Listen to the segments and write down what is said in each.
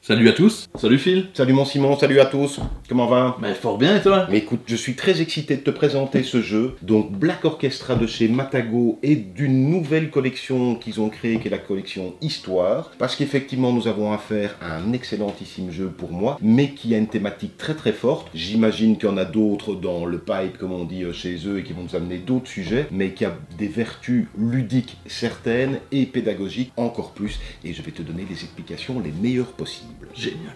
Salut à tous, salut Phil. Salut mon Simon, salut à tous, comment va? Fort bien et toi? Mais écoute, je suis très excité de te présenter ce jeu, donc Black Orchestra de chez Matago et d'une nouvelle collection qu'ils ont créée qui est la collection Histoire, parce qu'effectivement nous avons affaire à un excellentissime jeu pour moi, mais qui a une thématique très très forte. J'imagine qu'il y en a d'autres dans le pipe comme on dit chez eux et qui vont nous amener d'autres sujets, mais qui a des vertus ludiques certaines et pédagogiques encore plus, et je vais te donner les explications les meilleures possibles. Génial.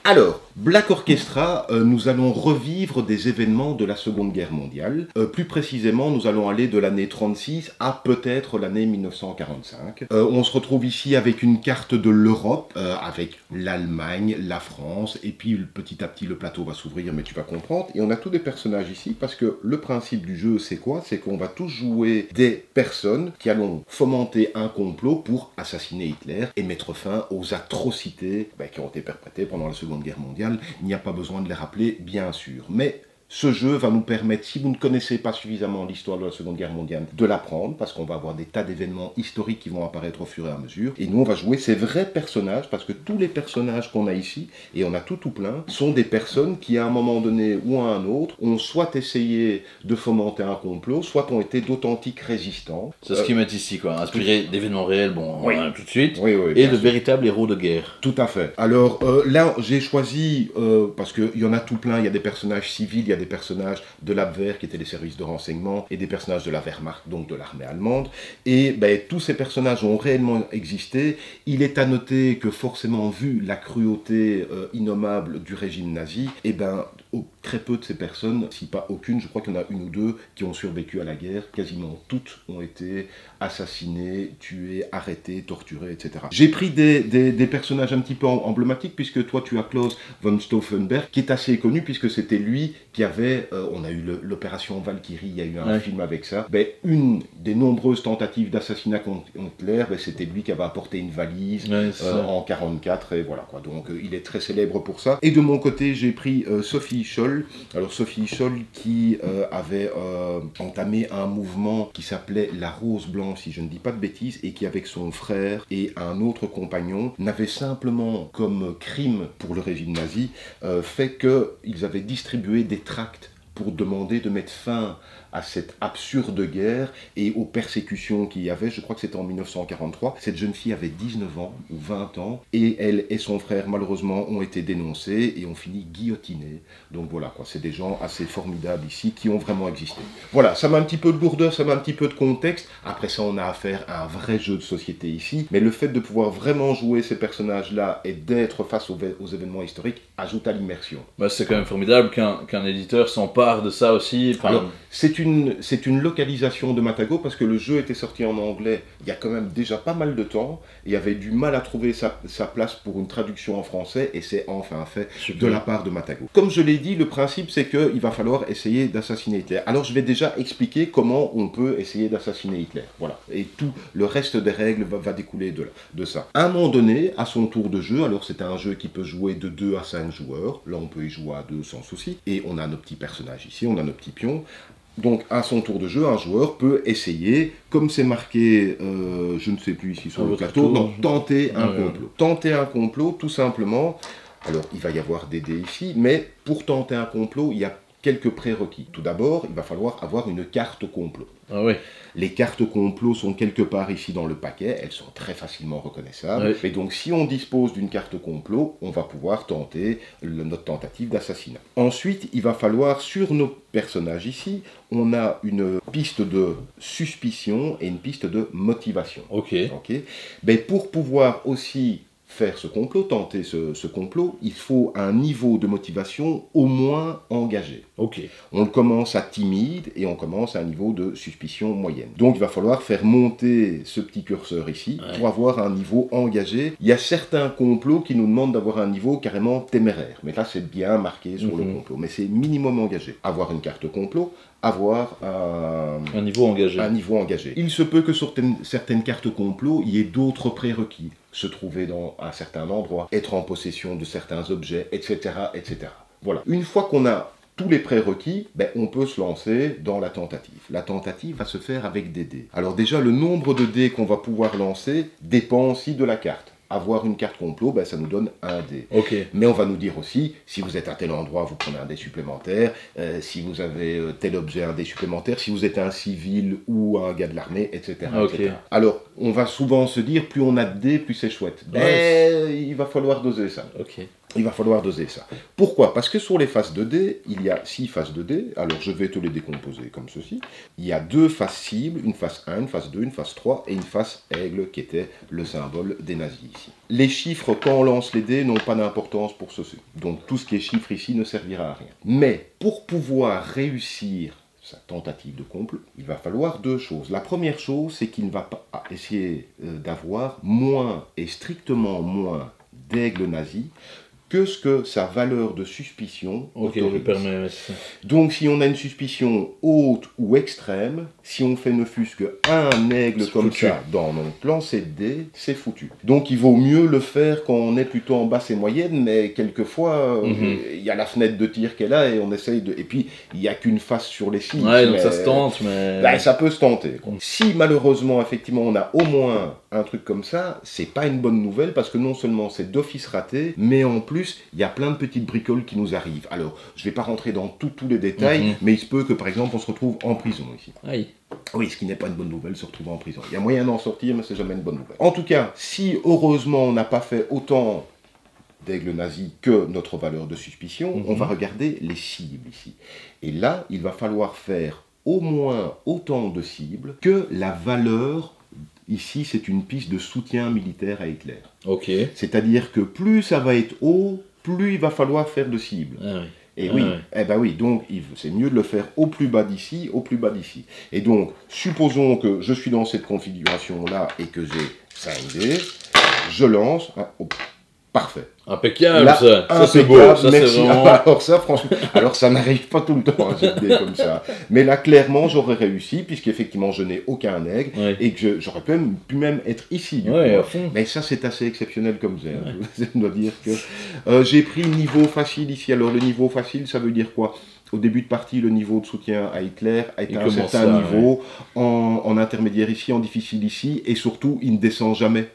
Alors, Black Orchestra, nous allons revivre des événements de la Seconde Guerre mondiale. Plus précisément, nous allons aller de l'année 36 à peut-être l'année 1945. On se retrouve ici avec une carte de l'Europe, avec l'Allemagne, la France, et puis petit à petit le plateau va s'ouvrir, mais tu vas comprendre. Et on a tous des personnages ici, parce que le principe du jeu, c'est quoi? C'est qu'on va tous jouer des personnes qui allons fomenter un complot pour assassiner Hitler et mettre fin aux atrocités qui ont été perpétrées pendant la Seconde Guerre mondiale. Il n'y a pas besoin de les rappeler, bien sûr. Mais ce jeu va nous permettre, si vous ne connaissez pas suffisamment l'histoire de la Seconde Guerre mondiale, de l'apprendre, parce qu'on va avoir des tas d'événements historiques qui vont apparaître au fur et à mesure. Et nous, on va jouer ces vrais personnages, parce que tous les personnages qu'on a ici, et on a tout plein, sont des personnes qui, à un moment donné ou à un autre, ont soit essayé de fomenter un complot, soit ont été d'authentiques résistants. C'est ce qui m'est ici, quoi. Inspiré d'événements réels, bon, oui. On en a tout de suite, oui, et de véritables héros de guerre. Tout à fait. Alors là, j'ai choisi, parce qu'il y en a tout plein, il y a des personnages civils, il y a des personnages de l'Abwehr qui étaient les services de renseignement et des personnages de la Wehrmacht, donc de l'armée allemande. Et tous ces personnages ont réellement existé. Il est à noter que forcément, vu la cruauté innommable du régime nazi, très peu de ces personnes, si pas aucune, je crois qu'il y en a une ou deux qui ont survécu à la guerre, quasiment toutes ont été assassinées, tuées, arrêtées, torturées, etc. J'ai pris des personnages un petit peu emblématiques, puisque toi tu as Klaus von Stauffenberg, qui est assez connu, puisque c'était lui qui avait, on a eu l'opération Valkyrie, il y a eu un film avec ça, une des nombreuses tentatives d'assassinat contre Hitler, c'était lui qui avait apporté une valise en 1944, et voilà quoi, donc il est très célèbre pour ça. Et de mon côté, j'ai pris Sophie Scholl. Alors Sophie Scholl qui avait entamé un mouvement qui s'appelait la Rose Blanche, si je ne dis pas de bêtises, et qui avec son frère et un autre compagnon n'avait simplement comme crime pour le régime nazi fait qu'ils avaient distribué des tracts pour demander de mettre fin à cette absurde guerre et aux persécutions qu'il y avait. Je crois que c'était en 1943. Cette jeune fille avait 19 ans ou 20 ans et elle et son frère malheureusement ont été dénoncés et ont fini guillotinés. Donc voilà quoi, c'est des gens assez formidables ici qui ont vraiment existé. Voilà, ça met un petit peu de lourdeur, ça met un petit peu de contexte. Après ça, on a affaire à un vrai jeu de société ici. Mais le fait de pouvoir vraiment jouer ces personnages-là et d'être face aux événements historiques ajoute à l'immersion. C'est quand même formidable qu'un éditeur s'empare de ça aussi. Alors, c'est une localisation de Matago parce que le jeu était sorti en anglais il y a quand même déjà pas mal de temps et avait du mal à trouver sa place pour une traduction en français et c'est enfin fait de la part de Matago. Comme je l'ai dit, le principe c'est qu'il va falloir essayer d'assassiner Hitler. Alors je vais déjà expliquer comment on peut essayer d'assassiner Hitler. Voilà. Et tout le reste des règles va découler de ça. À un moment donné, à son tour de jeu, alors c'est un jeu qui peut jouer de 2 à 5 joueurs. Là on peut y jouer à 2 sans souci. Et on a nos petits personnages ici, on a nos petits pions. Donc, à son tour de jeu, un joueur peut essayer, comme c'est marqué, je ne sais plus ici sur le plateau, tenter un complot. Tenter un complot, tout simplement. Alors, il va y avoir des dés ici, mais pour tenter un complot, il y a quelques prérequis. Tout d'abord, il va falloir avoir une carte complot. Ah oui. Les cartes complot sont quelque part ici dans le paquet, elles sont très facilement reconnaissables. Et donc si on dispose d'une carte complot, on va pouvoir tenter notre tentative d'assassinat. Ensuite, il va falloir, sur nos personnages ici, on a une piste de suspicion et une piste de motivation. Ok. Pour pouvoir aussi faire ce complot, tenter ce complot, il faut un niveau de motivation au moins engagé. On commence à timide et on commence à un niveau de suspicion moyenne. Donc il va falloir faire monter ce petit curseur ici pour avoir un niveau engagé. Il y a certains complots qui nous demandent d'avoir un niveau carrément téméraire. Mais là c'est bien marqué sur le complot. Mais c'est minimum engagé. Avoir une carte complot, avoir un niveau engagé. Il se peut que sur certaines cartes complot, il y ait d'autres prérequis. Se trouver à certains endroits, être en possession de certains objets, etc., etc. Voilà. Une fois qu'on a tous les prérequis, ben, on peut se lancer dans la tentative. La tentative va se faire avec des dés. Alors déjà, le nombre de dés qu'on va pouvoir lancer dépend aussi de la carte. Avoir une carte complot, ben, ça nous donne un dé. Ok. Mais on va nous dire aussi, si vous êtes à tel endroit, vous prenez un dé supplémentaire, si vous avez tel objet, un dé supplémentaire, si vous êtes un civil ou un gars de l'armée, etc., Ok. etc. Alors, on va souvent se dire, plus on a de dés, plus c'est chouette. Ouais. Mais il va falloir doser ça. Ok. Il va falloir doser ça. Pourquoi? Parce que sur les faces de dés, il y a 6 faces de dés. Alors je vais te les décomposer comme ceci. Il y a 2 faces cibles, une face 1, une face 2, une face 3 et une face aigle qui était le symbole des nazis ici. Les chiffres, quand on lance les dés, n'ont pas d'importance pour ceci. Donc tout ce qui est chiffre ici ne servira à rien. Mais pour pouvoir réussir sa tentative de complot, il va falloir 2 choses. La première chose, c'est qu'il ne va pas essayer d'avoir moins et strictement moins d'aigles nazis que ce que sa valeur de suspicion autorise. Je permets, ouais, c'est ça. Donc si on a une suspicion haute ou extrême, si on fait ne fût-ce qu'un aigle comme foutu. ça dans notre lancer de dés, c'est foutu. Donc il vaut mieux le faire quand on est plutôt en basse et moyenne, mais quelquefois, il y a la fenêtre de tir qu'elle a et on essaye de... Et puis, il n'y a qu'une face sur les 6. Ouais, donc ça se tente, mais... Ben, ça peut se tenter. Si malheureusement, effectivement, on a au moins un truc comme ça, c'est pas une bonne nouvelle parce que non seulement c'est d'office raté, mais en plus, il y a plein de petites bricoles qui nous arrivent. Alors, je vais pas rentrer dans tous les détails, mais il se peut que, par exemple, on se retrouve en prison ici. Aïe. Oui, ce qui n'est pas une bonne nouvelle, se retrouver en prison. Il y a moyen d'en sortir, mais c'est jamais une bonne nouvelle. En tout cas, si heureusement on n'a pas fait autant d'aigles nazis que notre valeur de suspicion, on va regarder les cibles ici. Et là, il va falloir faire au moins autant de cibles que la valeur. Ici, c'est une piste de soutien militaire à Hitler. Ok. C'est-à-dire que plus ça va être haut, plus il va falloir faire de cibles. Ah oui. Et Ah oui, ouais. eh ben oui, donc c'est mieux de le faire au plus bas d'ici, au plus bas d'ici. Et donc, supposons que je suis dans cette configuration-là et que j'ai 5 dés, je lance, parfait. Impeccable, Là, ça c'est beau, impeccable, ça c'est merci. vraiment... Alors ça, franchement, alors ça n'arrive pas tout le temps, cette dé comme ça. Mais là, clairement, j'aurais réussi, puisqu'effectivement, je n'ai aucun aigle, Ouais. et que j'aurais pu même être ici. Du Ouais, coup. à fond. Mais ça, c'est assez exceptionnel comme ça. Je dois dire que j'ai pris niveau facile ici. Alors, le niveau facile, ça veut dire quoi? Au début de partie, le niveau de soutien à Hitler est à un certain niveau, en intermédiaire ici, en difficile ici, et surtout, il ne descend jamais.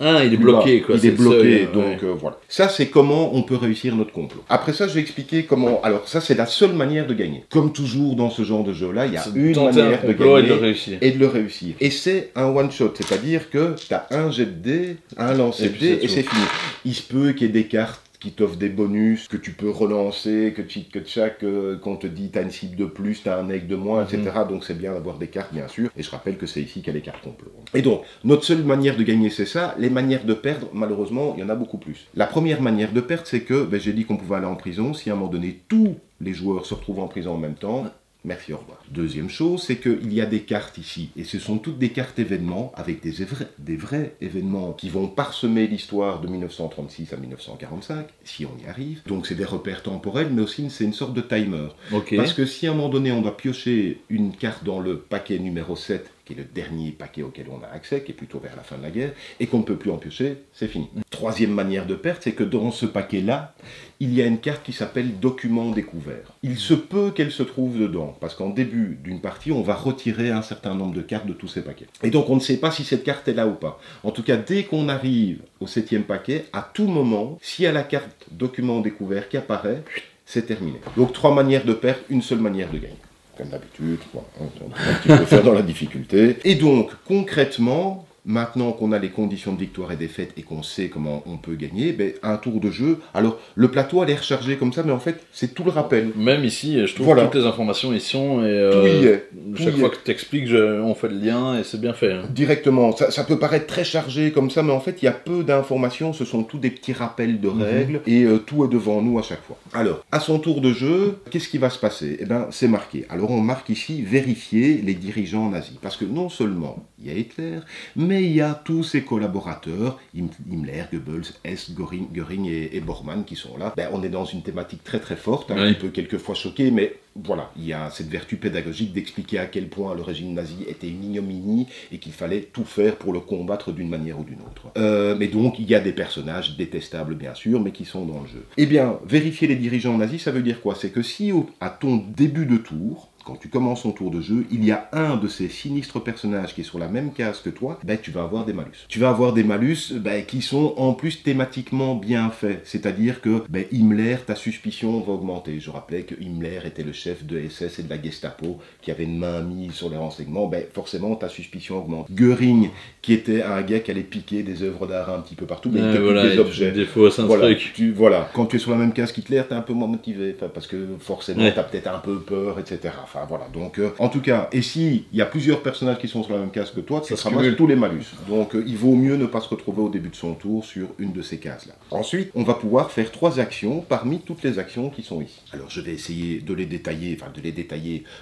Ah, il est bloqué, quoi. Il c'est est le bloqué, seuil, donc voilà. Ça, c'est comment on peut réussir notre complot. Après ça, je vais expliquer comment... Alors ça, c'est la seule manière de gagner. Comme toujours dans ce genre de jeu-là, il y a C'est une tenter manière un de complot gagner et de le réussir. et de le réussir. Et c'est un one-shot, c'est-à-dire que tu as un jet de dés, un lancer Et de puis dés, c'est et tout. c'est fini. Il se peut qu'il y ait des cartes qui t'offrent des bonus, que tu peux relancer, que chaque, qu'on te dit t'as une cible de plus, t'as un aigle de moins, etc. Donc c'est bien d'avoir des cartes, bien sûr. Et je rappelle que c'est ici qu'il y a les cartes complot. Et donc, notre seule manière de gagner, c'est ça. Les manières de perdre, malheureusement, il y en a beaucoup plus. La première manière de perdre, c'est que, j'ai dit qu'on pouvait aller en prison. Si à un moment donné, tous les joueurs se retrouvent en prison en même temps, merci, au revoir. Deuxième chose, c'est qu'il y a des cartes ici, et ce sont toutes des cartes événements, avec des vrais événements qui vont parsemer l'histoire de 1936 à 1945, si on y arrive. Donc c'est des repères temporels, mais aussi c'est une sorte de timer. Ok. Parce que si à un moment donné, on doit piocher une carte dans le paquet numéro 7, qui est le dernier paquet auquel on a accès, qui est plutôt vers la fin de la guerre, et qu'on ne peut plus en piocher, c'est fini. Troisième manière de perdre, c'est que dans ce paquet-là, il y a une carte qui s'appelle document découvert. Il se peut qu'elle se trouve dedans, parce qu'en début d'une partie, on va retirer un certain nombre de cartes de tous ces paquets. Et donc on ne sait pas si cette carte est là ou pas. En tout cas, dès qu'on arrive au 7e paquet, à tout moment, s'il y a la carte document découvert qui apparaît, c'est terminé. Donc 3 manières de perdre, une seule manière de gagner. Comme d'habitude, on peut un petit peu faire dans la difficulté. Et donc, concrètement, maintenant qu'on a les conditions de victoire et défaite et qu'on sait comment on peut gagner, un tour de jeu. Alors, le plateau a l'air chargé comme ça, mais en fait, c'est tout le rappel. Même ici, je trouve Voilà. toutes les informations y sont et Tout y est. chaque fois que tu expliques, on fait le lien et c'est bien fait. Hein. Directement, ça peut paraître très chargé comme ça, mais en fait, il y a peu d'informations, ce sont tous des petits rappels de règles, et tout est devant nous à chaque fois. Alors, à son tour de jeu, qu'est-ce qui va se passer? Eh bien, c'est marqué. Alors, on marque ici, vérifier les dirigeants nazis. Parce que non seulement il y a Hitler, mais il y a tous ses collaborateurs, Himmler, Goebbels, Hess, Göring et Bormann qui sont là. On est dans une thématique très très forte, hein, Oui. qui peut quelquefois choquer, mais voilà, il y a cette vertu pédagogique d'expliquer à quel point le régime nazi était une ignominie et qu'il fallait tout faire pour le combattre d'une manière ou d'une autre. Mais donc, il y a des personnages détestables, bien sûr, mais qui sont dans le jeu. Eh bien, vérifier les dirigeants nazis, ça veut dire quoi? C'est que si, à ton début de tour, quand tu commences ton tour de jeu, il y a un de ces sinistres personnages qui est sur la même case que toi, ben, tu vas avoir des malus. Tu vas avoir des malus qui sont en plus thématiquement bien faits. C'est-à-dire que Himmler, ta suspicion va augmenter. Je rappelais que Himmler était le chef de SS et de la Gestapo qui avait une main mise sur les renseignements. Forcément, ta suspicion augmente. Goering, qui était un gars qui allait piquer des œuvres d'art un petit peu partout, mais voilà, des objets. Des faux truc. Voilà. Quand tu es sur la même case qu'Hitler, tu es un peu moins motivé. Parce que forcément, tu as peut-être un peu peur, etc. Enfin, voilà, donc en tout cas, et si il y a plusieurs personnages qui sont sur la même case que toi, tu ramasses tous les malus. Donc il vaut mieux ne pas se retrouver au début de son tour sur une de ces cases-là. Ensuite, on va pouvoir faire 3 actions parmi toutes les actions qui sont ici. Alors je vais essayer de les détailler,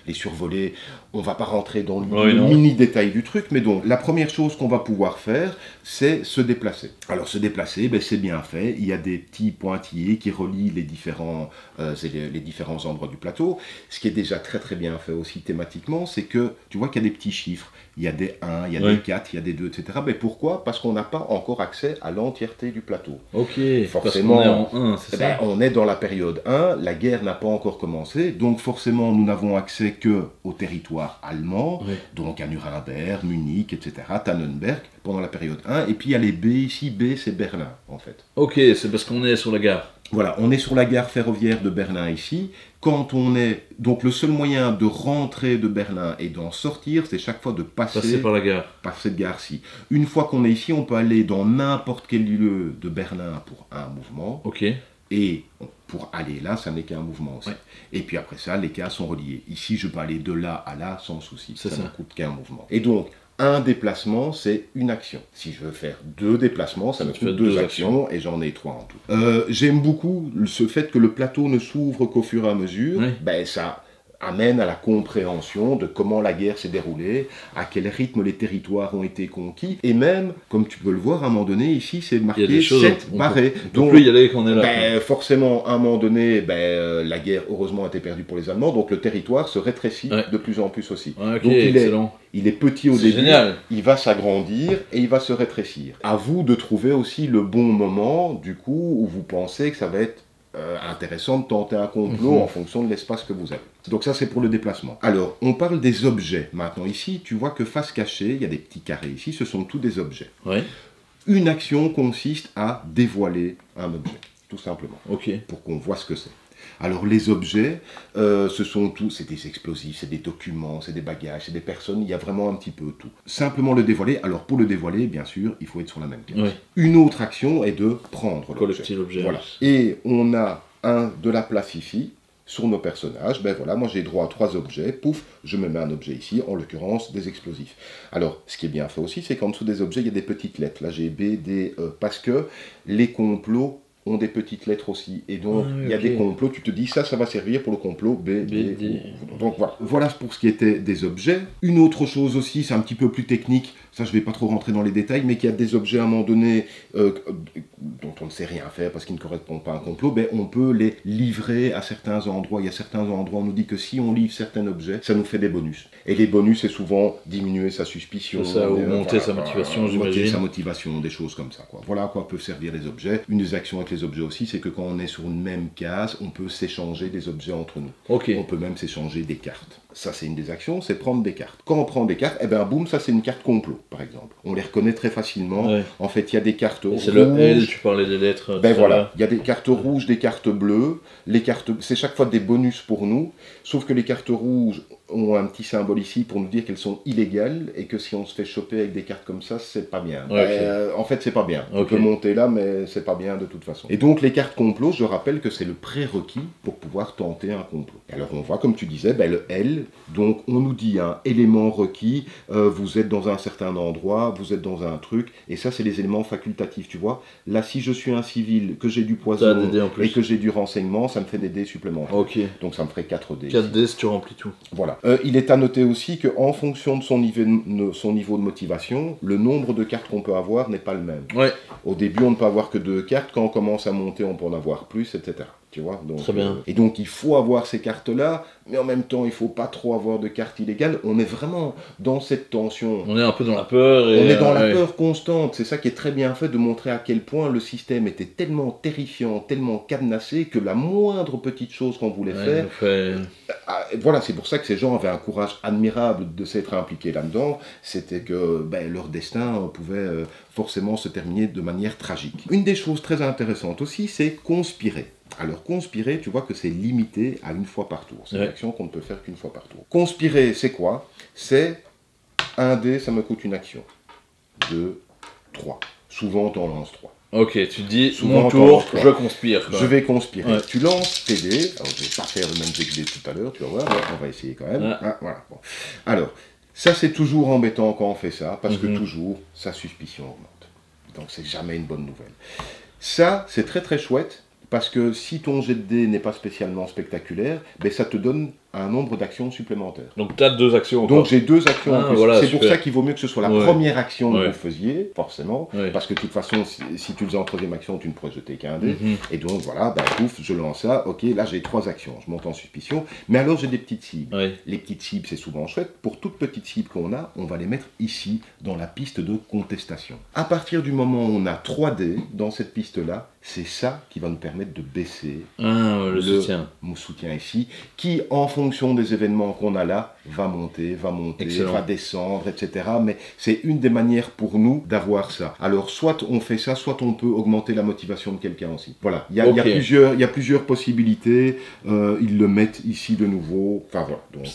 les survoler. On va pas rentrer dans le mini-détail du truc, mais donc la première chose qu'on va pouvoir faire, c'est se déplacer. Alors se déplacer, c'est bien fait. Il y a des petits pointillés qui relient les différents endroits du plateau. Ce qui est déjà très très bien fait aussi thématiquement, c'est que tu vois qu'il y a des petits chiffres. Il y a des 1, il y a des 4, il y a des 2, etc. Mais pourquoi? Parce qu'on n'a pas encore accès à l'entièreté du plateau. Ok, forcément, parce qu'on est en 1, c'est ça? On est dans la période 1, la guerre n'a pas encore commencé, donc forcément nous n'avons accès qu'au territoire allemand, donc à Nuremberg, Munich, etc., Tannenberg, pendant la période 1, et puis il y a les B ici, B c'est Berlin en fait. Ok, c'est parce qu'on est sur la gare. Voilà, on est sur la gare ferroviaire de Berlin ici. Quand on est... Donc le seul moyen de rentrer de Berlin et d'en sortir, c'est chaque fois de passer par la gare. Par cette gare-ci. Une fois qu'on est ici, on peut aller dans n'importe quel lieu de Berlin pour un mouvement. Ok. Et pour aller là, ça n'est qu'un mouvement aussi. Et puis après ça, les cases sont reliées. Ici, je peux aller de là à là sans souci. Ça ne coûte qu'un mouvement. Et donc, un déplacement, c'est une action. Si je veux faire 2 déplacements, ça me coûte 2 actions et j'en ai 3 en tout. J'aime beaucoup ce fait que le plateau ne s'ouvre qu'au fur et à mesure. Ça amène à la compréhension de comment la guerre s'est déroulée, à quel rythme les territoires ont été conquis, et même, comme tu peux le voir, à un moment donné, ici, c'est marqué 7 barrés. Donc, plus y aller qu'on est là. Forcément, à un moment donné, la guerre, heureusement, a été perdue pour les Allemands, donc le territoire se rétrécit de plus en plus aussi. Donc, il est petit au début, génial. Il va s'agrandir et il va se rétrécir. À vous de trouver aussi le bon moment, du coup, où vous pensez que ça va être intéressant de tenter un complot en fonction de l'espace que vous avez. Donc ça, c'est pour le déplacement. Alors, on parle des objets. Maintenant, ici, tu vois que face cachée, il y a des petits carrés ici, ce sont tous des objets. Une action consiste à dévoiler un objet, tout simplement, pour qu'on voit ce que c'est. Alors les objets, ce sont tous, c'est des explosifs, c'est des documents, c'est des bagages, c'est des personnes, il y a vraiment un petit peu tout. Simplement le dévoiler, alors pour le dévoiler, bien sûr, il faut être sur la même case. Une autre action est de prendre l'objet. Voilà. Et on a de la place ici, sur nos personnages, moi j'ai droit à 3 objets, pouf, je me mets un objet ici, en l'occurrence des explosifs. Alors, ce qui est bien fait aussi, c'est qu'en dessous des objets, il y a des petites lettres, là j'ai B, D, E, parce que les complots ont des petites lettres aussi. Et donc, il y a des complots, tu te dis, ça va servir pour le complot B, D. Donc voilà. Voilà pour ce qui était des objets. Une autre chose aussi, c'est un petit peu plus technique, ça je ne vais pas trop rentrer dans les détails, mais qu'il y a des objets à un moment donné dont on ne sait rien faire parce qu'ils ne correspondent pas à un complot, on peut les livrer à certains endroits. Il y a certains endroits, on nous dit que si on livre certains objets, ça nous fait des bonus. Et les bonus, c'est souvent diminuer sa suspicion. Ça, ou monter sa motivation, j'imagine. Monter sa motivation, des choses comme ça. Voilà à quoi peuvent servir les objets. Une des actions avec les objets aussi, c'est que quand on est sur une même case, on peut s'échanger des objets entre nous. On peut même s'échanger des cartes. Ça, c'est une des actions, c'est prendre des cartes. Quand on prend des cartes, boum, ça c'est une carte complot, par exemple. On les reconnaît très facilement. En fait, il y a des cartes rouges. C'est le L, tu parlais des lettres. Voilà, il y a des cartes rouges, des cartes bleues. Les cartes, c'est chaque fois des bonus pour nous. Sauf que les cartes rouges ont un petit symbole ici pour nous dire qu'elles sont illégales et que si on se fait choper avec des cartes comme ça, c'est pas bien. En fait, c'est pas bien. On peut monter là, mais c'est pas bien de toute façon. Et donc, les cartes complot, je rappelle que c'est le prérequis pour pouvoir tenter un complot. Et alors, on voit, comme tu disais, le L. Donc, on nous dit un élément requis, vous êtes dans un certain endroit, vous êtes dans un truc, et ça, c'est les éléments facultatifs, tu vois. Là, si je suis un civil, que j'ai du poison et que j'ai du renseignement, ça me fait des dés supplémentaires. Donc, ça me ferait 4 dés. 4 dés si tu remplis tout. Voilà. Il est à noter aussi qu'en fonction de son niveau de motivation, le nombre de cartes qu'on peut avoir n'est pas le même. Au début, on ne peut avoir que 2 cartes. Quand on commence à monter, on peut en avoir plus, etc. Tu vois, donc, très bien. Et donc, il faut avoir ces cartes-là mais en même temps, il faut pas trop avoir de carte illégale. On est vraiment dans cette tension. On est un peu dans la peur. Et, on est dans la ouais. peur constante. C'est ça qui est très bien fait, de montrer à quel point le système était tellement terrifiant, tellement cadenassé, que la moindre petite chose qu'on voulait faire... Voilà, c'est pour ça que ces gens avaient un courage admirable de s'être impliqués là-dedans. C'était que leur destin pouvait forcément se terminer de manière tragique. Une des choses très intéressantes aussi, c'est conspirer. Alors conspirer, tu vois que c'est limité à une fois par tour. C'est une action qu'on ne peut faire qu'une fois par tour. Conspirer, c'est quoi? C'est un dé, ça me coûte une action. 2, 3. Souvent, on lance 3. Ok, tu te dis, souvent, mon tour, je conspire. Je vais conspirer. Ouais. Tu lances tes dés. Alors, je ne vais pas faire le même jet que j'ai tout à l'heure, tu vas voir. Mais on va essayer quand même. Ouais. Ah, voilà. Bon. Alors, ça, c'est toujours embêtant quand on fait ça, parce que toujours, sa suspicion augmente. Donc, c'est jamais une bonne nouvelle. Ça, c'est très très chouette, parce que si ton jet de dés n'est pas spécialement spectaculaire, ça te donne un nombre d'actions supplémentaires. Donc tu as 2 actions encore. Donc j'ai 2 actions en plus. Voilà, c'est pour ça qu'il vaut mieux que ce soit la première action que vous faisiez, forcément, parce que de toute façon, si tu faisais en troisième action, tu ne pourrais jeter qu'un dé. Et donc voilà, pouf, je lance ça, ok, là j'ai 3 actions, je monte en suspicion, mais alors j'ai des petites cibles. Les petites cibles, c'est souvent chouette. Pour toute petite cible qu'on a, on va les mettre ici, dans la piste de contestation. À partir du moment où on a 3 dés dans cette piste-là, c'est ça qui va nous permettre de baisser le soutien. Mon soutien ici, qui en fonction des événements qu'on a là, va monter, Excellent. va descendre, etc. Mais c'est une des manières pour nous d'avoir ça. Alors soit on fait ça, soit on peut augmenter la motivation de quelqu'un aussi. Voilà, il y a plusieurs possibilités. Ils le mettent ici de nouveau. Enfin voilà, donc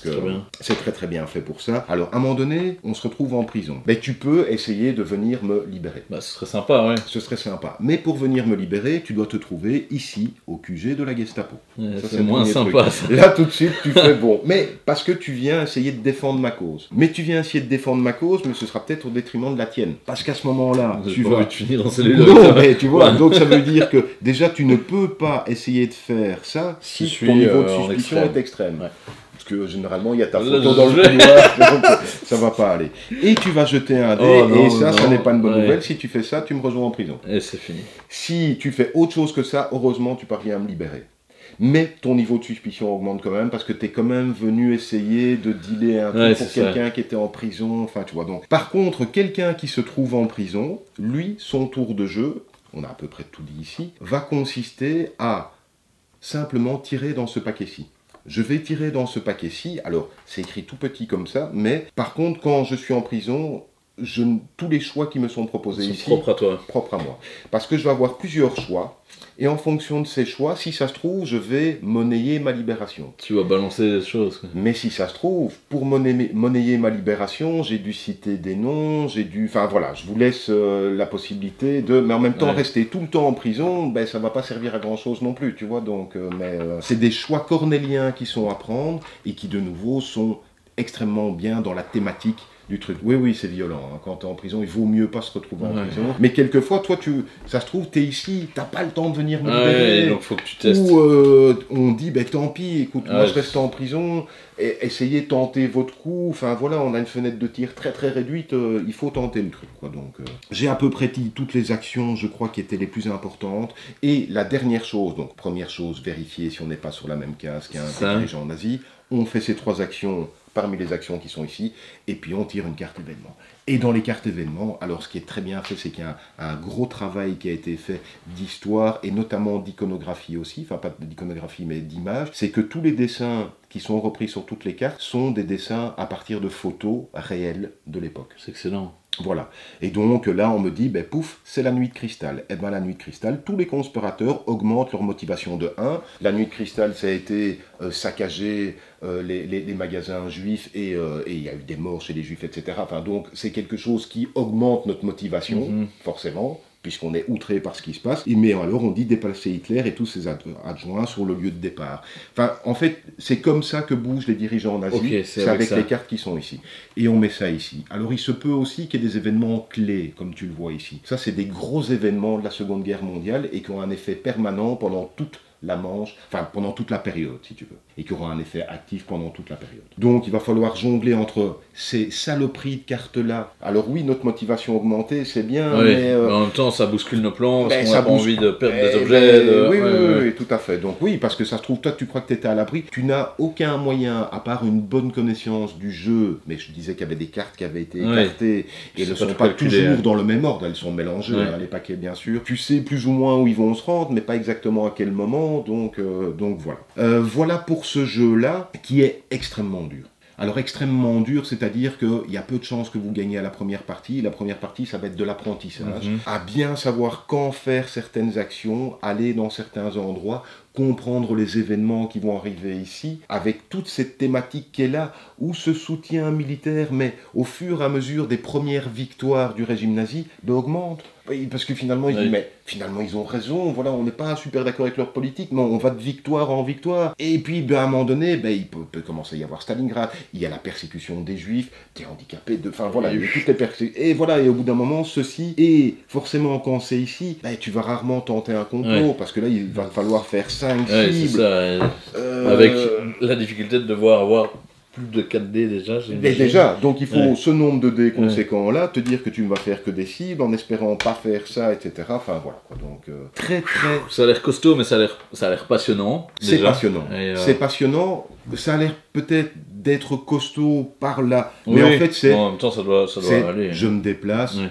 c'est très très bien fait pour ça. Alors à un moment donné, on se retrouve en prison. Mais tu peux essayer de venir me libérer. Ce serait sympa, ouais. Ce serait sympa. Mais pour venir me libérer, tu dois te trouver ici, au QG de la Gestapo. Ça, c'est moins sympa, ça. Là, tout de suite, tu fais bon. Mais parce que tu viens essayer de défendre ma cause. Mais tu viens essayer de défendre ma cause, mais ce sera peut-être au détriment de la tienne. Parce qu'à ce moment-là, tu vas... finir dans cellule. Non, mais tu vois, donc ça veut dire que déjà, tu ne peux pas essayer de faire ça si ton niveau de suspicion est extrême. Ouais. Parce que généralement, il y a ta photo dans le couloir, donc ça va pas aller. Et tu vas jeter un dé, et ça n'est pas une bonne nouvelle. Si tu fais ça, tu me rejoins en prison. Et c'est fini. Si tu fais autre chose que ça, heureusement, tu parviens à me libérer. Mais ton niveau de suspicion augmente quand même, parce que tu es quand même venu essayer de dealer un peu pour quelqu'un qui était en prison. Enfin, tu vois, donc. Par contre, quelqu'un qui se trouve en prison, lui, son tour de jeu, on a à peu près tout dit ici, va consister à simplement tirer dans ce paquet-ci. Je vais tirer dans ce paquet-ci, alors c'est écrit tout petit comme ça, mais par contre, quand je suis en prison, tous les choix qui me sont proposés ici sont propres à toi. Propres à moi. Parce que je vais avoir plusieurs choix, et en fonction de ces choix, si ça se trouve, je vais monnayer ma libération. Tu vas balancer des choses. Quoi. Mais si ça se trouve, pour monnayer ma libération, j'ai dû citer des noms, Enfin voilà, je vous laisse la possibilité de... Mais en même temps, rester tout le temps en prison, ça ne va pas servir à grand-chose non plus, tu vois. Donc, c'est des choix cornéliens qui sont à prendre, et qui, de nouveau, sont extrêmement bien dans la thématique du truc. Oui, c'est violent. Hein. Quand tu es en prison, il vaut mieux pas se retrouver en prison. Mais quelquefois, toi, ça se trouve, tu es ici, tu n'as pas le temps de venir me libérer. Donc faut que tu testes. Ou on dit, tant pis, écoute, moi je reste en prison, essayez de tenter votre coup. Enfin voilà, on a une fenêtre de tir très très réduite, il faut tenter le truc. Quoi. Donc, j'ai à peu près dit toutes les actions, je crois, qui étaient les plus importantes. Et la dernière chose, donc première chose, vérifier si on n'est pas sur la même case qu'un dirigeant nazi. On fait ces 3 actions parmi les actions qui sont ici, et puis on tire une carte événement. Et dans les cartes événements, alors ce qui est très bien fait, c'est qu'il y a un gros travail qui a été fait d'histoire, et notamment d'iconographie aussi, enfin pas d'iconographie mais d'image, c'est que tous les dessins qui sont repris sur toutes les cartes sont des dessins à partir de photos réelles de l'époque. C'est excellent. Voilà. Et donc là, on me dit, pouf, c'est la nuit de cristal. Et bien la nuit de cristal, tous les conspirateurs augmentent leur motivation de 1. La nuit de cristal, ça a été saccager les magasins juifs et il y a eu des morts chez les juifs, etc. Enfin, donc c'est quelque chose qui augmente notre motivation, forcément, puisqu'on est outré par ce qui se passe. Mais alors, on dit déplacer Hitler et tous ses adjoints sur le lieu de départ. Enfin, en fait, c'est comme ça que bougent les dirigeants nazis. C'est avec les cartes qui sont ici. Et on met ça ici. Alors, il se peut aussi qu'il y ait des événements clés, comme tu le vois ici. Ça, c'est des gros événements de la Seconde Guerre mondiale et qui ont un effet permanent pendant toute la manche, enfin pendant toute la période si tu veux, et qui aura un effet actif pendant toute la période. Donc il va falloir jongler entre ces saloperies de cartes-là. Alors oui, notre motivation augmentée, c'est bien, Oui, mais... mais en même temps, ça bouscule nos plans, parce ben, qu'on ça n'a pas bouscule. envie de perdre des Eh objets. ben, oui, ouais, oui, ouais. oui, tout à fait. Donc oui, parce que ça se trouve, toi tu crois que tu étais à l'abri, tu n'as aucun moyen, à part une bonne connaissance du jeu, mais je disais qu'il y avait des cartes qui avaient été Ouais. écartées, et C'est elles ne pas sont tout pas calculé, toujours hein. dans le même ordre, elles sont mélangées, Ouais. hein, les paquets bien sûr. Tu sais plus ou moins où ils vont se rendre, mais pas exactement à quel moment, donc voilà. Voilà pour ce jeu-là, qui est extrêmement dur. Alors extrêmement dur, c'est-à-dire qu'il y a peu de chances que vous gagnez à la première partie. La première partie, ça va être de l'apprentissage. À bien savoir quand faire certaines actions, aller dans certains endroits, comprendre les événements qui vont arriver ici, avec toute cette thématique qui est là, où ce soutien militaire, mais au fur et à mesure des premières victoires du régime nazi, augmente. Oui, parce que finalement, ils Oui. disent, mais finalement, ils ont raison, voilà, on n'est pas super d'accord avec leur politique, mais on va de victoire en victoire. Et puis, ben, à un moment donné, ben, il peut commencer à y avoir Stalingrad, il y a la persécution des Juifs, t'es handicapé, enfin voilà, il y a toutes les persécutions. Et voilà, et au bout d'un moment, ceci, et forcément, quand c'est ici, ben, tu vas rarement tenter un complot, Ouais. parce que là, il va te falloir faire 5 Ouais, c'est cibles. ça. Et avec la difficulté de devoir avoir plus de 4D déjà. Mais j'imagine. déjà, donc il faut Ouais. ce nombre de dés conséquents-là, te dire que tu ne vas faire que des cibles, en espérant pas faire ça, etc. Enfin voilà, quoi. Donc très très... Ça a l'air costaud, mais ça a l'air passionnant. C'est déjà. passionnant. Et, C'est passionnant. Ça a l'air peut-être d'être costaud par là. oui, Mais en fait, c'est... en même temps, ça doit c'est aller. je me déplace, Ouais.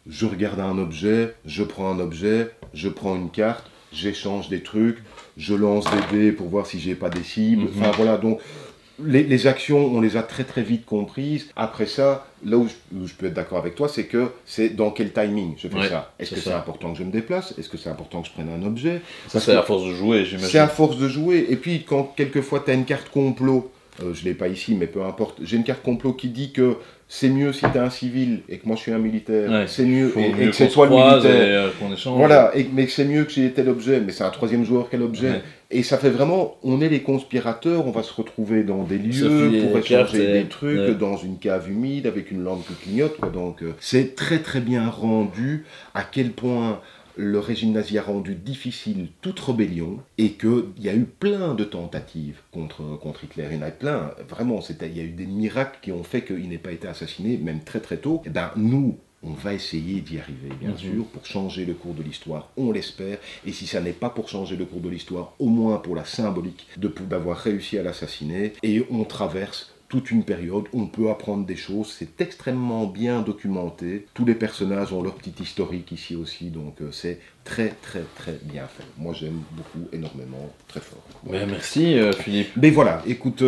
je regarde un objet, je prends un objet, je prends une carte, j'échange des trucs, je lance des dés pour voir si j'ai pas des cibles. Enfin voilà, donc... Les actions, on les a très très vite comprises. Après ça, là où je peux être d'accord avec toi, c'est que c'est dans quel timing je fais Ouais, ça. Est-ce que c'est c'est ça. important que je me déplace? Est-ce que c'est important que je prenne un objet? Ça, c'est à force de jouer, j'imagine. C'est à force de jouer. Et puis, quand quelquefois tu as une carte complot, je ne l'ai pas ici, mais peu importe, j'ai une carte complot qui dit que c'est mieux si tu es un civil et que moi je suis un militaire, Ouais. c'est mieux, Faut et mieux que c'est qu'on toi se le croise militaire. et qu'on échange. Voilà, mais que c'est mieux que j'ai tel objet, mais c'est un troisième joueur quel objet. Ouais. Et ça fait vraiment, on est les conspirateurs, on va se retrouver dans des lieux filer pour les cartes échanger et- des trucs, ouais. dans une cave humide avec une lampe qui clignote. Quoi. Donc c'est très très bien rendu à quel point le régime nazi a rendu difficile toute rébellion et qu'il y a eu plein de tentatives contre Hitler. Il y en a eu plein, vraiment, il y a eu des miracles qui ont fait qu'il n'ait pas été assassiné, même très très tôt. Et ben, nous, on va essayer d'y arriver, bien sûr, pour changer le cours de l'histoire, on l'espère. Et si ça n'est pas pour changer le cours de l'histoire, au moins pour la symbolique d'avoir réussi à l'assassiner. Et on traverse toute une période, on peut apprendre des choses, c'est extrêmement bien documenté. Tous les personnages ont leur petit historique ici aussi, donc c'est très très très bien fait. Moi j'aime beaucoup, énormément, très fort. Ouais, merci Philippe. Mais voilà, écoute,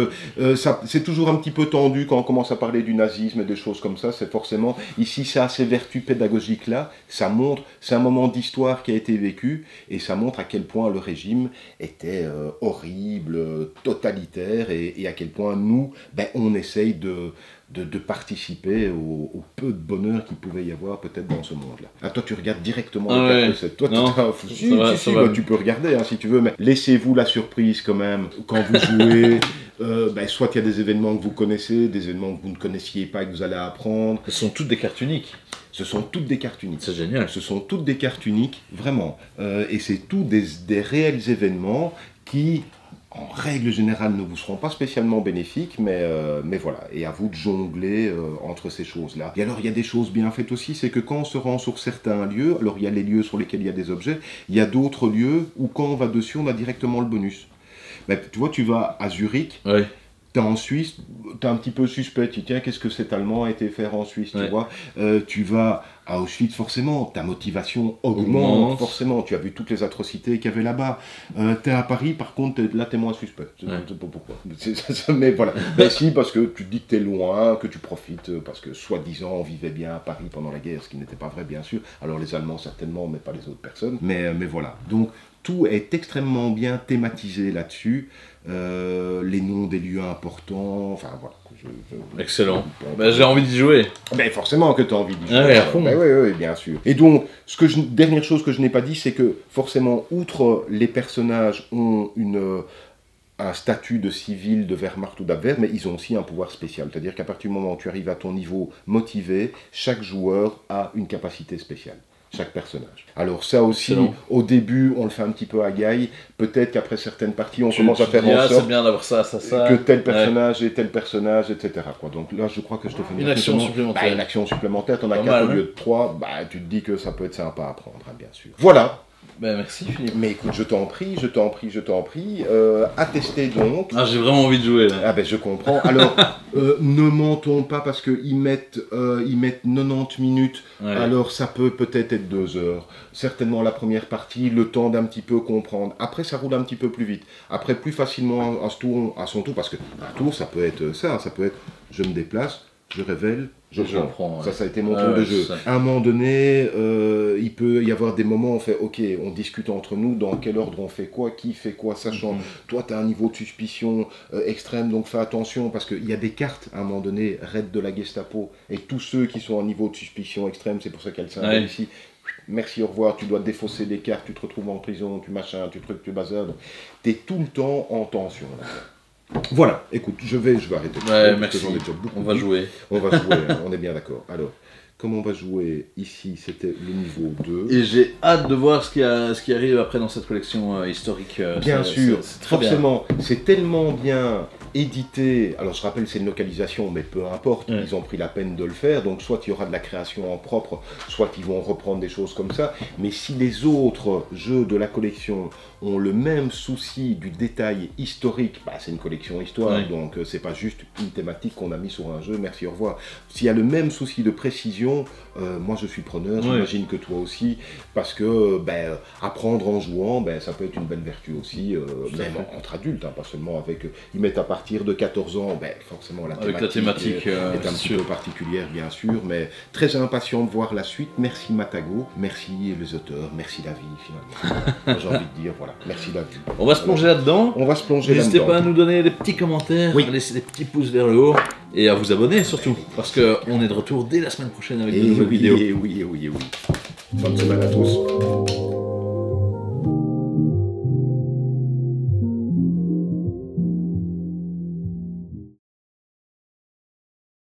c'est toujours un petit peu tendu quand on commence à parler du nazisme et des choses comme ça, c'est forcément, ici ça a ces vertus pédagogiques là, ça montre, c'est un moment d'histoire qui a été vécu, et ça montre à quel point le régime était horrible, totalitaire, et à quel point nous, ben, on essaye de participer au peu de bonheur qu'il pouvait y avoir peut-être dans ce monde-là. Ah, toi, tu regardes directement Ah les ouais. cartes. Toi, Non, si, ça va, si, ça si, va. bah, tu peux regarder hein, si tu veux, mais laissez-vous la surprise quand même. Quand vous jouez, ben, soit il y a des événements que vous connaissez, des événements que vous ne connaissiez pas et que vous allez apprendre. Ce sont toutes des cartes uniques. Ce sont toutes des cartes uniques. C'est génial. Ce sont toutes des cartes uniques, vraiment. Et c'est tous des réels événements qui, en règle générale, ne vous seront pas spécialement bénéfiques, mais voilà. Et à vous de jongler entre ces choses-là. Et alors, il y a des choses bien faites aussi, c'est que quand on se rend sur certains lieux, alors il y a les lieux sur lesquels il y a des objets, il y a d'autres lieux où quand on va dessus, on a directement le bonus. Ben, tu vois, tu vas à Zurich, Ouais. t'es en Suisse, t'es un petit peu suspect, tu dis tiens, qu'est-ce que cet Allemand a été faire en Suisse, Ouais. tu vois. Tu vas à Auschwitz, forcément, ta motivation augmente, Augmente. forcément, tu as vu toutes les atrocités qu'il y avait là-bas. T'es à Paris, par contre, là, t'es moins suspect. Je ne Ouais. sais pas pourquoi. Mais voilà. Mais si, parce que tu te dis que t'es loin, que tu profites, parce que soi-disant, on vivait bien à Paris pendant la guerre, ce qui n'était pas vrai, bien sûr. Alors les Allemands, certainement, mais pas les autres personnes. Mais voilà. Donc, tout est extrêmement bien thématisé là-dessus. Les noms des lieux importants, enfin voilà. Excellent. Bah, j'ai envie d'y jouer. Ben forcément que tu as envie d'y jouer. Ah ouais, à fond. Ben oui, bien sûr. Et donc, dernière chose que je n'ai pas dit, c'est que forcément, outre les personnages ont un statut de civil, de Wehrmacht ou d'Abwehr, mais ils ont aussi un pouvoir spécial. C'est-à-dire qu'à partir du moment où tu arrives à ton niveau motivé, chaque joueur a une capacité spéciale. chaque personnage. Alors ça aussi, Excellent. au début, on le fait un petit peu à gaille. Peut-être qu'après certaines parties, on commence à faire en c'est sorte bien d'avoir ça, que tel personnage et tel personnage, etc. quoi. Donc là, je crois que je te fais Une action supplémentaire. Une action supplémentaire, t'en as Pas 4 mal, au hein. lieu de 3, tu te dis que ça peut être sympa à prendre, hein, bien sûr. Voilà. Ben, merci Philippe. Mais écoute, je t'en prie. Attestez donc. Ah, j'ai vraiment envie de jouer là. Ah ben je comprends. Alors, ne mentons pas parce qu'ils mettent 90 minutes, Ouais. alors ça peut-être être 2 heures. Certainement la première partie, le temps d'un petit peu comprendre. Après, ça roule un petit peu plus vite. Après, plus facilement à son tour, parce que un tour, ça peut être ça, ça peut être je me déplace, je révèle, je prends. ouais. Ça a été mon tour de jeu. À un moment donné, il peut y avoir des moments où on fait, ok, on discute entre nous, dans quel ordre on fait quoi, qui fait quoi, sachant, toi tu as un niveau de suspicion extrême, donc fais attention, parce qu'il y a des cartes, à un moment donné, raid de la Gestapo, et tous ceux qui sont en niveau de suspicion extrême, c'est pour ça qu'il y a le symbole ici, merci, au revoir, tu dois défausser des cartes, tu te retrouves en prison, tu machin, tu truc, tu bazar, tu es tout le temps en tension. Là. Voilà, écoute, je vais arrêter. Ouais, merci. On va jouer. On va jouer, hein, on est bien d'accord. Alors, comme on va jouer ici, c'était le niveau 2. Et j'ai hâte de voir ce qui arrive après dans cette collection historique. Bien sûr, c'est très forcément, c'est tellement bien édité. Alors je rappelle, c'est une localisation, mais peu importe, ils ont pris la peine de le faire. Donc soit il y aura de la création en propre, soit ils vont reprendre des choses comme ça. Mais si les autres jeux de la collection ont le même souci du détail historique, c'est une collection histoire, donc c'est pas juste une thématique qu'on a mis sur un jeu, merci, au revoir. S'il y a le même souci de précision, moi je suis preneur, j'imagine que toi aussi, parce que apprendre en jouant, ça peut être une belle vertu aussi, même entre adultes, pas seulement avec... Ils mettent à partir de 14 ans, forcément la thématique est un petit peu particulière, bien sûr, mais très impatient de voir la suite. Merci Matago, merci les auteurs, merci la vie, finalement. J'ai envie de dire, voilà, merci la vie. On va se plonger là-dedans. On va se plonger là-dedans. N'hésitez pas à nous donner des petits commentaires, à laisser des petits pouces vers le haut, et à vous abonner surtout, parce qu'on est de retour dès la semaine prochaine avec de nouvelles vidéos. Oui. Bonne semaine à tous.